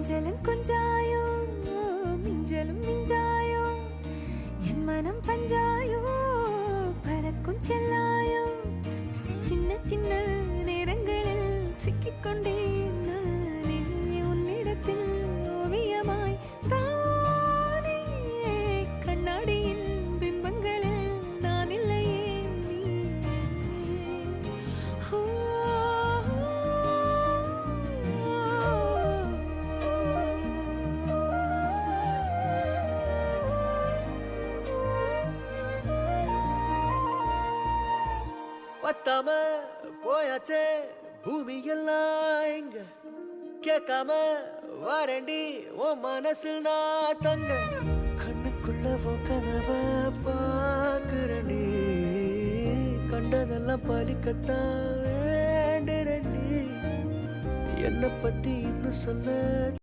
கொஞ்சலும் கொஞ்சாயோ மிஞ்சலும் மிஞ்சாயோ என் மனம் பஞ்சாயோ பறக்கும் செல்லாயோ சின்ன சின்ன நேரங்களில் சிக்கிக்கொண்டேன் நானே உன்னிடத்தில் ஓவியமாய் தானே கண்ணாடியின் பிம்பங்களில் நான் இல்லையே பத்தாம போயாச்சே பூமி எல்லாம் இங்க கேட்காம வாரண்டி உன் மனசில் நான் தங்க கண்ணுக்குள்ள உன் கனவ பாக்குறண்டி கண்டதெல்லாம் பலிக்கத்தான் வேண்டுறண்டி என்னை பத்தி இன்னும் சொல்ல